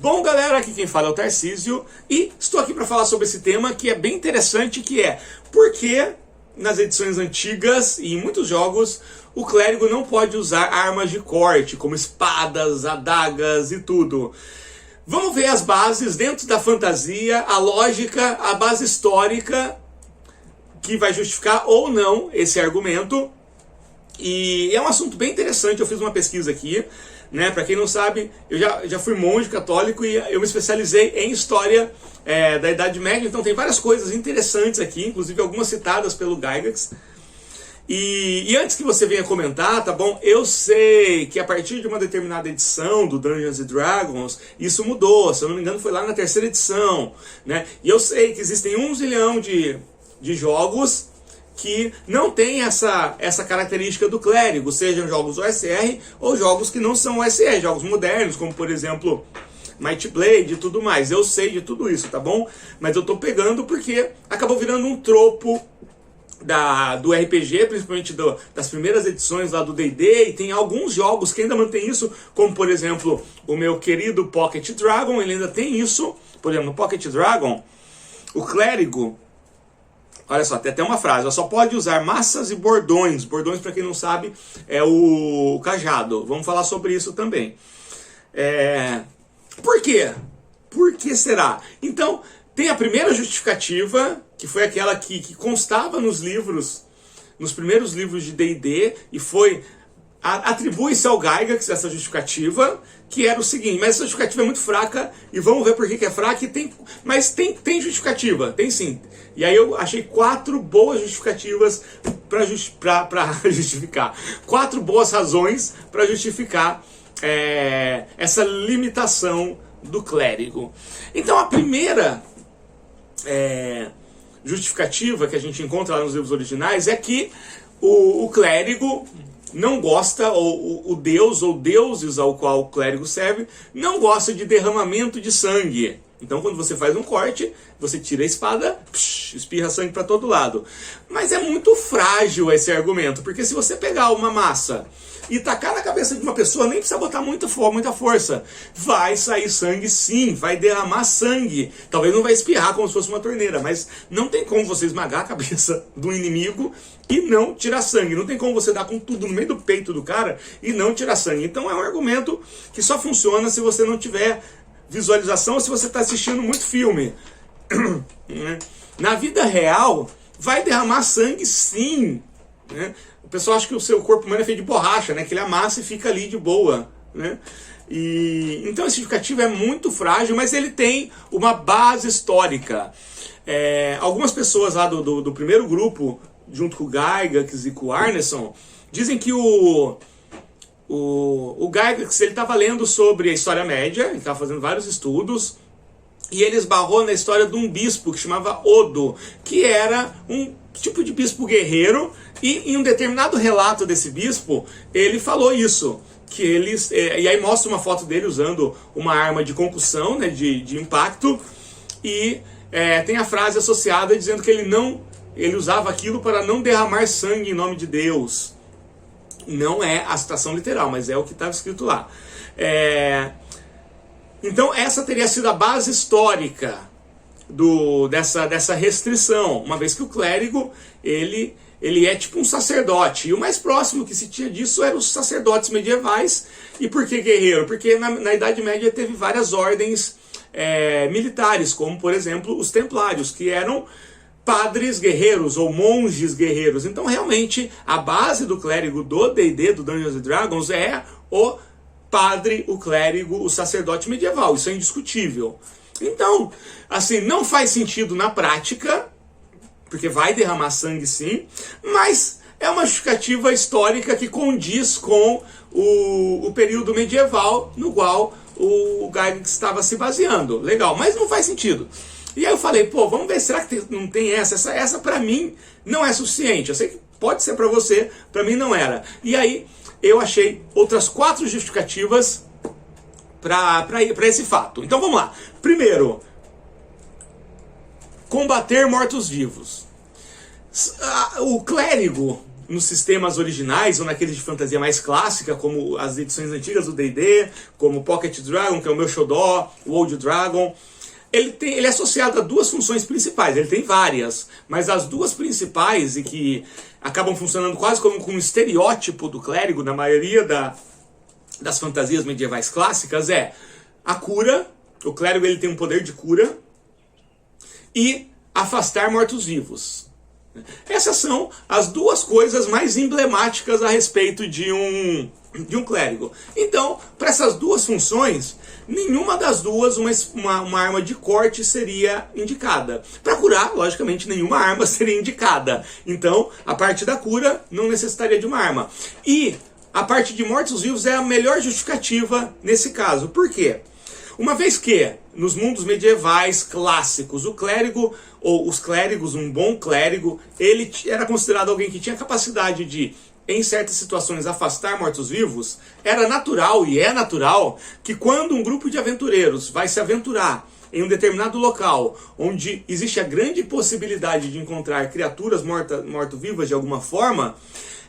Bom, galera, aqui quem fala é o Tarcísio e estou aqui para falar sobre esse tema que é bem interessante, que é por que nas edições antigas e em muitos jogos o clérigo não pode usar armas de corte, como espadas, adagas e tudo. Vamos ver as bases dentro da fantasia, a lógica, a base histórica que vai justificar ou não esse argumento. E é um assunto bem interessante, eu fiz uma pesquisa aqui, né? Para quem não sabe, eu já fui monge católico e eu me especializei em história da Idade Média, então tem várias coisas interessantes aqui, inclusive algumas citadas pelo Gygax. E antes que você venha comentar, tá bom? Eu sei que a partir de uma determinada edição do Dungeons & Dragons, isso mudou, se eu não me engano foi lá na terceira edição, né? E eu sei que existem 1 zilhão de jogos que não tem essa característica do clérigo, sejam jogos OSR ou jogos que não são OSR, jogos modernos, como por exemplo Might Blade e tudo mais. Eu sei de tudo isso, tá bom? Mas eu tô pegando porque acabou virando um tropo do RPG, principalmente das primeiras edições lá do D&D, e tem alguns jogos que ainda mantém isso, como por exemplo o meu querido Pocket Dragon, ele ainda tem isso. Por exemplo, no Pocket Dragon, o clérigo, olha só, tem até uma frase, só pode usar massas e bordões. Bordões, para quem não sabe, é o cajado. Vamos falar sobre isso também. Por quê? Por que será? Então, tem a primeira justificativa, que foi aquela que constava nos livros, nos primeiros livros de D&D, e atribui-se ao Gygax essa justificativa, que era o seguinte, mas essa justificativa é muito fraca, e vamos ver por que é fraca, mas tem justificativa, tem sim. E aí eu achei 4 boas justificativas para justificar. 4 boas razões para justificar essa limitação do clérigo. Então a primeira justificativa que a gente encontra lá nos livros originais é que o clérigo não gosta, ou o deus ou deuses ao qual o clérigo serve, não gosta de derramamento de sangue. Então quando você faz um corte, você tira a espada, espirra sangue para todo lado. Mas é muito frágil esse argumento, porque se você pegar uma massa e tacar na cabeça de uma pessoa, nem precisa botar muita força. Vai sair sangue sim, vai derramar sangue. Talvez não vai espirrar como se fosse uma torneira, mas não tem como você esmagar a cabeça do inimigo e não tirar sangue. Não tem como você dar com tudo no meio do peito do cara e não tirar sangue. Então é um argumento que só funciona se você não tiver visualização ou se você está assistindo muito filme. Na vida real, vai derramar sangue sim, né? O pessoal acha que o seu corpo humano é feito de borracha, né? Que ele amassa e fica ali de boa, né? Então esse justificativo é muito frágil, mas ele tem uma base histórica. Algumas pessoas lá do primeiro grupo, junto com o Gygax e com o Arneson, dizem que o Gygax estava lendo sobre a História Média, ele estava fazendo vários estudos, e ele esbarrou na história de um bispo que chamava Odo, que era um tipo de bispo guerreiro, e em um determinado relato desse bispo, ele falou isso, que e aí mostra uma foto dele usando uma arma de concussão, né, de impacto, e tem a frase associada dizendo que ele usava aquilo para não derramar sangue em nome de Deus. Não é a citação literal, mas é o que estava escrito lá. Então essa teria sido a base histórica dessa restrição, uma vez que o clérigo ele é tipo um sacerdote, e o mais próximo que se tinha disso eram os sacerdotes medievais. E por que guerreiro? Porque na Idade Média teve várias ordens militares, como por exemplo os templários, que eram padres guerreiros ou monges guerreiros. Então realmente a base do clérigo do D&D, do Dungeons & Dragons, é o padre, o clérigo, o sacerdote medieval. Isso é indiscutível. Então, assim, não faz sentido na prática, porque vai derramar sangue sim, mas é uma justificativa histórica que condiz com o período medieval no qual o Gygax estava se baseando. Legal, mas não faz sentido. E aí eu falei, vamos ver, será que não tem essa? Essa pra mim não é suficiente. Eu sei que pode ser pra você, pra mim não era. E aí eu achei outras 4 justificativas para esse fato. Então vamos lá. Primeiro, combater mortos-vivos. O clérigo, nos sistemas originais ou naqueles de fantasia mais clássica, como as edições antigas do D&D, como Pocket Dragon, que é o meu xodó, o Old Dragon, ele é associado a duas funções principais. Ele tem várias, mas as duas principais, e que acabam funcionando quase como um estereótipo do clérigo na maioria das fantasias medievais clássicas, é a cura. O clérigo ele tem um poder de cura e afastar mortos-vivos. Essas são as duas coisas mais emblemáticas a respeito de um clérigo. Então, para essas duas funções, nenhuma das duas uma arma de corte seria indicada. Para curar, logicamente, nenhuma arma seria indicada. Então, a parte da cura não necessitaria de uma arma. E a parte de mortos-vivos é a melhor justificativa nesse caso. Por quê? Uma vez que, nos mundos medievais clássicos, o clérigo, ou os clérigos, um bom clérigo, ele era considerado alguém que tinha capacidade de, em certas situações, afastar mortos-vivos, era natural, e é natural, que quando um grupo de aventureiros vai se aventurar em um determinado local, onde existe a grande possibilidade de encontrar criaturas morto-vivas de alguma forma,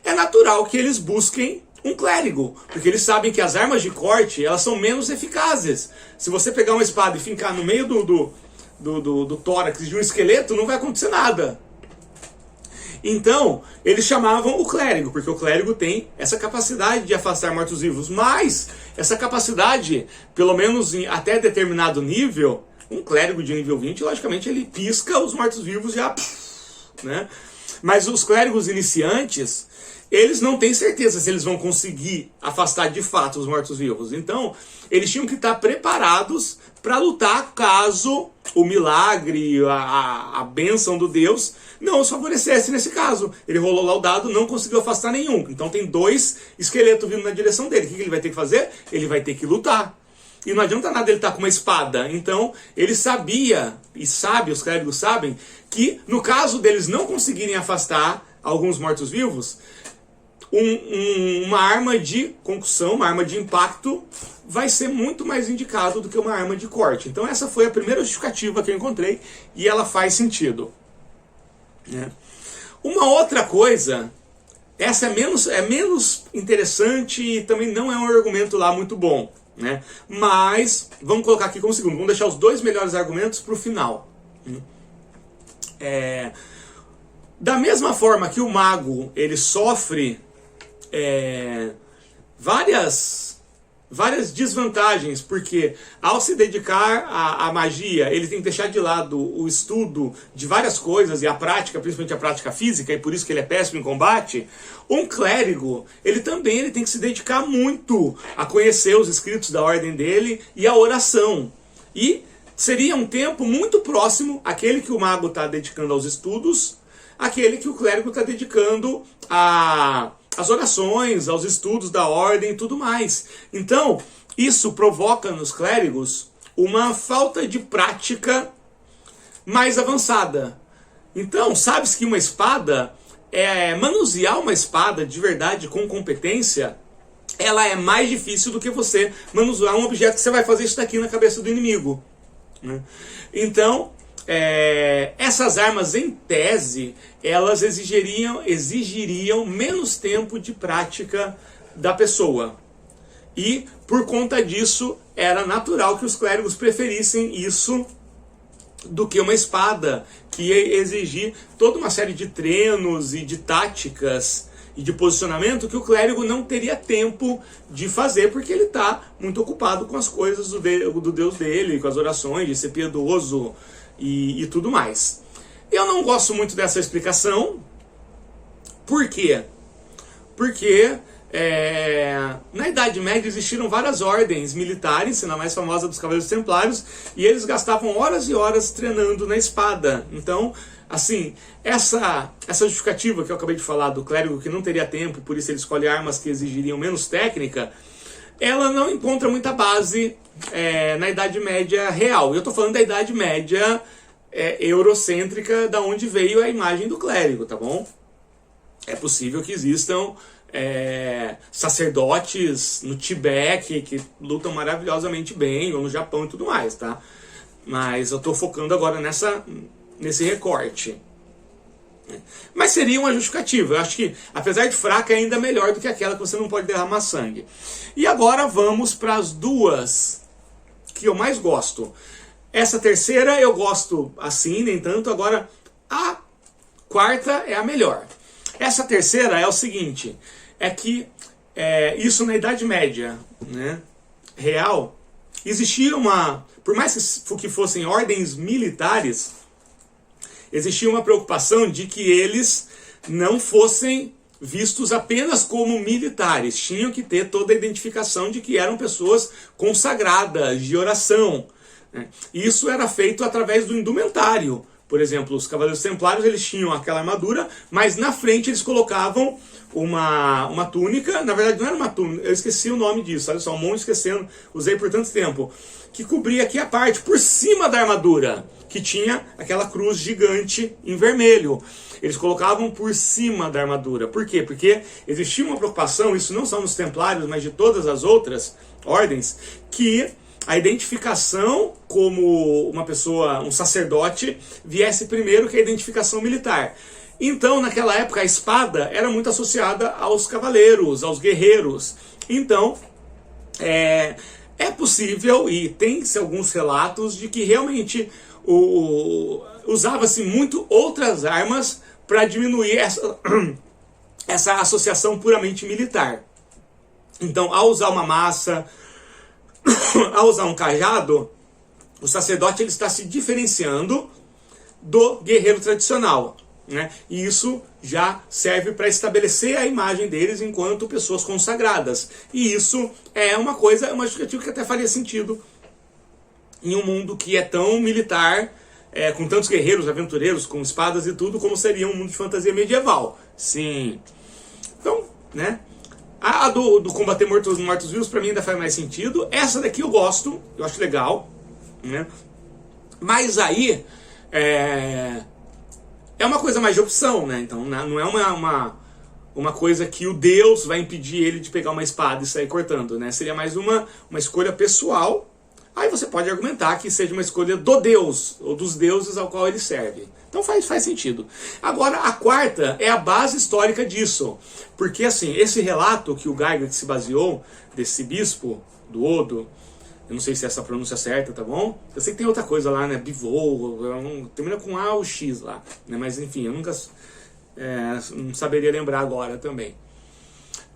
é natural que eles busquem um clérigo, porque eles sabem que as armas de corte, elas são menos eficazes. Se você pegar uma espada e fincar no meio do tórax de um esqueleto, não vai acontecer nada. Então, eles chamavam o clérigo, porque o clérigo tem essa capacidade de afastar mortos-vivos, mas essa capacidade, pelo menos até determinado nível, um clérigo de nível 20, logicamente, ele pisca os mortos-vivos já, né? Mas os clérigos iniciantes, eles não têm certeza se eles vão conseguir afastar de fato os mortos-vivos. Então, eles tinham que estar preparados para lutar caso o milagre, a bênção do Deus não os favorecesse nesse caso. Ele rolou lá o dado, não conseguiu afastar nenhum. Então tem 2 esqueletos vindo na direção dele. O que ele vai ter que fazer? Ele vai ter que lutar. E não adianta nada ele estar com uma espada. Então, ele sabia, e sabe, os clérigos sabem, que no caso deles não conseguirem afastar alguns mortos-vivos, uma arma de concussão, uma arma de impacto, vai ser muito mais indicado do que uma arma de corte. Então essa foi a primeira justificativa que eu encontrei, e ela faz sentido. Uma outra coisa, essa é menos interessante e também não é um argumento lá muito bom, né? Mas vamos colocar aqui como segundo, vamos deixar os 2 melhores argumentos para o final. Da mesma forma que o mago ele sofre várias desvantagens, porque ao se dedicar à magia, ele tem que deixar de lado o estudo de várias coisas e a prática, principalmente a prática física, e por isso que ele é péssimo em combate. Um clérigo, ele também tem que se dedicar muito a conhecer os escritos da ordem dele e a oração. E seria um tempo muito próximo àquele que o mago está dedicando aos estudos, àquele que o clérigo está dedicando às orações, aos estudos da ordem e tudo mais. Então, isso provoca nos clérigos uma falta de prática mais avançada. Então, sabe-se que uma espada, manusear uma espada de verdade com competência, ela é mais difícil do que você manusear um objeto que você vai fazer isso daqui na cabeça do inimigo, né? Então, essas armas, em tese, elas exigiriam menos tempo de prática da pessoa. E, por conta disso, era natural que os clérigos preferissem isso do que uma espada, que ia exigir toda uma série de treinos e de táticas e de posicionamento que o clérigo não teria tempo de fazer, porque ele está muito ocupado com as coisas do Deus dele, com as orações, de ser piedoso e tudo mais. Eu não gosto muito dessa explicação. Por quê? Porque na Idade Média existiram várias ordens militares, sendo a mais famosa dos Cavaleiros Templários, e eles gastavam horas e horas treinando na espada. Então, assim, essa justificativa que eu acabei de falar do clérigo que não teria tempo, por isso ele escolhe armas que exigiriam menos técnica, ela não encontra muita base na Idade Média real. Eu estou falando da Idade Média eurocêntrica, da onde veio a imagem do clérigo, tá bom? É possível que existam sacerdotes no Tibete que lutam maravilhosamente bem, ou no Japão e tudo mais, tá? Mas eu estou focando agora nesse recorte. Mas seria uma justificativa. Eu acho que, apesar de fraca, é ainda melhor do que aquela que você não pode derramar sangue. E agora vamos para as duas que eu mais gosto. Essa terceira eu gosto assim, nem tanto. Agora, a quarta é a melhor. Essa terceira é o seguinte, é que isso na Idade Média, né, real, existia por mais que fossem ordens militares, existia uma preocupação de que eles não fossem vistos apenas como militares. Tinham que ter toda a identificação de que eram pessoas consagradas, de oração. Isso era feito através do indumentário. Por exemplo, os Cavaleiros Templários, eles tinham aquela armadura, mas na frente eles colocavam uma túnica. Na verdade não era uma túnica, eu esqueci o nome disso, olha só, um monte esquecendo, usei por tanto tempo, que cobria aqui a parte por cima da armadura, que tinha aquela cruz gigante em vermelho. Eles colocavam por cima da armadura. Por quê? Porque existia uma preocupação, isso não só nos Templários, mas de todas as outras ordens, que a identificação como uma pessoa, um sacerdote, viesse primeiro que a identificação militar. Então, naquela época, a espada era muito associada aos cavaleiros, aos guerreiros. Então, é possível, e tem-se alguns relatos, de que realmente usava-se muito outras armas para diminuir essa associação puramente militar. Então, ao usar uma massa, ao usar um cajado, o sacerdote ele está se diferenciando do guerreiro tradicional, né? E isso já serve para estabelecer a imagem deles enquanto pessoas consagradas. E isso é uma justificativa que até faria sentido em um mundo que é tão militar, com tantos guerreiros, aventureiros, com espadas e tudo, como seria um mundo de fantasia medieval. Sim. Então, né? A do combater mortos-vivos para mim ainda faz mais sentido. Essa daqui eu gosto, eu acho legal, né? Mas aí é uma coisa mais de opção, né? Então não é uma coisa que o Deus vai impedir ele de pegar uma espada e sair cortando, né? Seria mais uma escolha pessoal. Aí você pode argumentar que seja uma escolha do Deus, ou dos deuses ao qual ele serve. Então faz sentido. Agora, a quarta é a base histórica disso. Porque, assim, esse relato que o Gygax se baseou, desse bispo, do Odo, eu não sei se é essa pronúncia certa, tá bom? Eu sei que tem outra coisa lá, né? Bivou, termina com A ou X lá. Né? Mas, enfim, eu nunca não saberia lembrar agora também.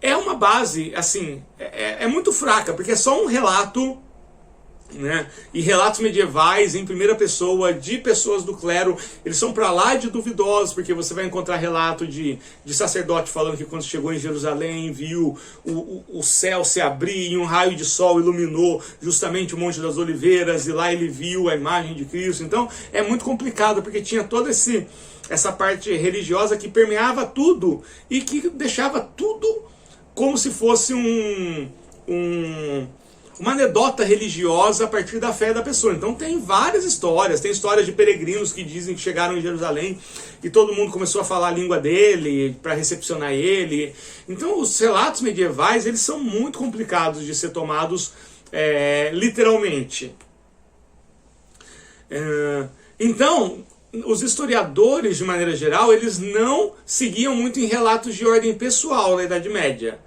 É uma base, assim, é muito fraca, porque é só um relato, né? E relatos medievais em primeira pessoa de pessoas do clero, eles são para lá de duvidosos, porque você vai encontrar relato de sacerdote falando que quando chegou em Jerusalém viu o céu se abrir e um raio de sol iluminou justamente o Monte das Oliveiras e lá ele viu a imagem de Cristo. Então é muito complicado, porque tinha toda essa parte religiosa que permeava tudo e que deixava tudo como se fosse uma anedota religiosa a partir da fé da pessoa. Então tem várias histórias, tem histórias de peregrinos que dizem que chegaram em Jerusalém e todo mundo começou a falar a língua dele para recepcionar ele. Então os relatos medievais, eles são muito complicados de ser tomados literalmente. Então os historiadores, de maneira geral, eles não seguiam muito em relatos de ordem pessoal na Idade Média.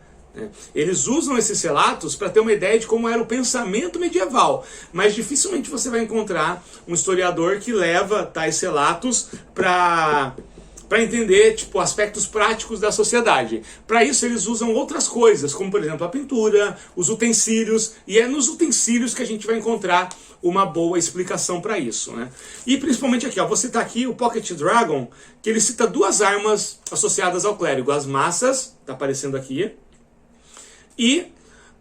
Eles usam esses relatos para ter uma ideia de como era o pensamento medieval, mas dificilmente você vai encontrar um historiador que leva tais relatos para entender aspectos práticos da sociedade. Para isso eles usam outras coisas, como por exemplo a pintura, os utensílios, e é nos utensílios que a gente vai encontrar uma boa explicação para isso, né? E principalmente aqui, vou citar aqui o Pocket Dragon, que ele cita duas armas associadas ao clérigo, as maças, está aparecendo aqui, e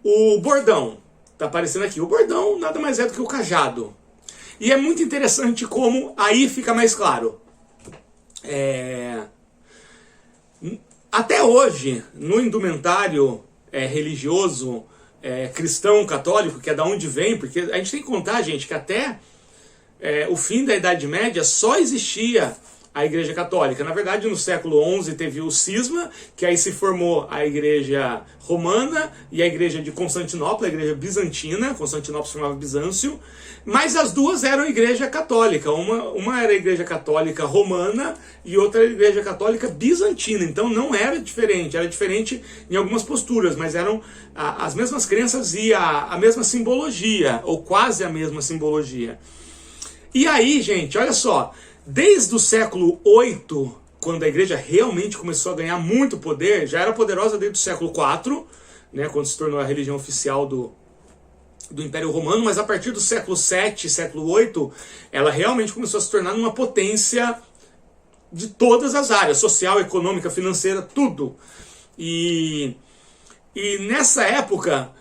o bordão, está aparecendo aqui. O bordão nada mais é do que o cajado. E é muito interessante como aí fica mais claro. Até hoje, no indumentário religioso cristão católico, que é da onde vem, porque a gente tem que contar, gente, que até o fim da Idade Média só existia a Igreja Católica. Na verdade, no século XI teve o cisma, que aí se formou a Igreja Romana e a Igreja de Constantinopla, a Igreja Bizantina. Constantinopla se chamava Bizâncio, mas as duas eram Igreja Católica. Uma era a Igreja Católica Romana e outra era a Igreja Católica Bizantina. Então não era diferente, era diferente em algumas posturas, mas eram as mesmas crenças e a mesma simbologia, ou quase a mesma simbologia. E aí, gente, olha só, desde o século VIII, quando a igreja realmente começou a ganhar muito poder, já era poderosa desde o século IV, né, quando se tornou a religião oficial do Império Romano, mas a partir do século VII, século VIII, ela realmente começou a se tornar uma potência de todas as áreas, social, econômica, financeira, tudo. E nessa época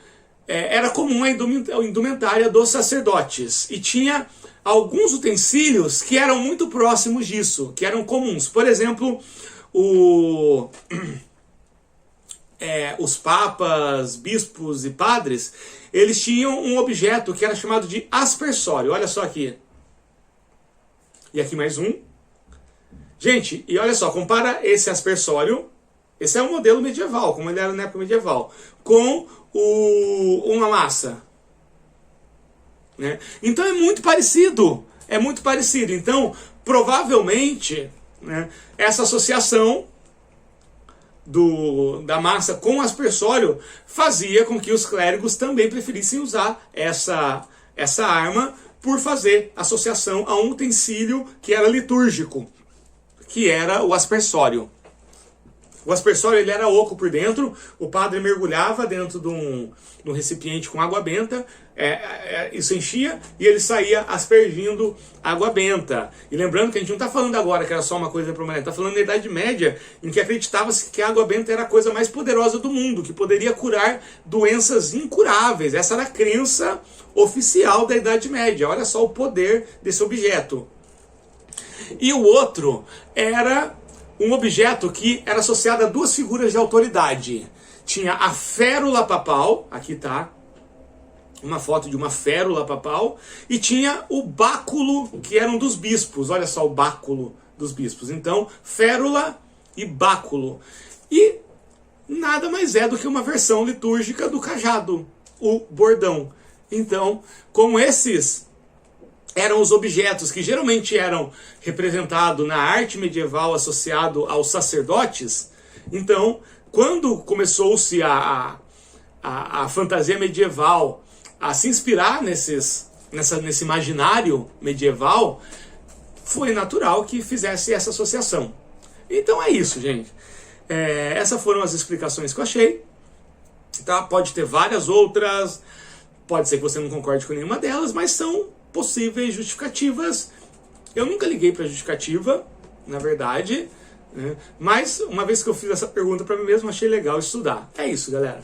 era comum a indumentária dos sacerdotes, e tinha alguns utensílios que eram muito próximos disso, que eram comuns. Por exemplo, os papas, bispos e padres, eles tinham um objeto que era chamado de aspersório. Olha só aqui. E aqui mais um. Gente, e olha só, compara esse aspersório, esse é um modelo medieval, como ele era na época medieval, com uma massa. Né? Então é muito parecido. É muito parecido. Então, provavelmente, né, essa associação da massa com o aspersório fazia com que os clérigos também preferissem usar essa arma por fazer associação a um utensílio que era litúrgico, que era o aspersório. O aspersório ele era oco por dentro, o padre mergulhava dentro de um recipiente com água benta, isso enchia e ele saía aspergindo água benta. E lembrando que a gente não está falando agora que era só uma coisa para mulher, está falando da Idade Média, em que acreditava-se que a água benta era a coisa mais poderosa do mundo, que poderia curar doenças incuráveis. Essa era a crença oficial da Idade Média. Olha só o poder desse objeto. E o outro era um objeto que era associado a duas figuras de autoridade. Tinha a férula papal, aqui está uma foto de uma férula papal, e tinha o báculo, que era um dos bispos. Olha só o báculo dos bispos. Então, férula e báculo. E nada mais é do que uma versão litúrgica do cajado, o bordão. Então, como esses eram os objetos que geralmente eram representados na arte medieval associado aos sacerdotes, então, quando começou-se a fantasia medieval a se inspirar nesse imaginário medieval, foi natural que fizesse essa associação. Então é isso, gente. Essas foram as explicações que eu achei. Tá? Pode ter várias outras, pode ser que você não concorde com nenhuma delas, mas são possíveis justificativas. Eu nunca liguei para justificativa, na verdade, né? Mas uma vez que eu fiz essa pergunta para mim mesmo, achei legal estudar. É isso, galera.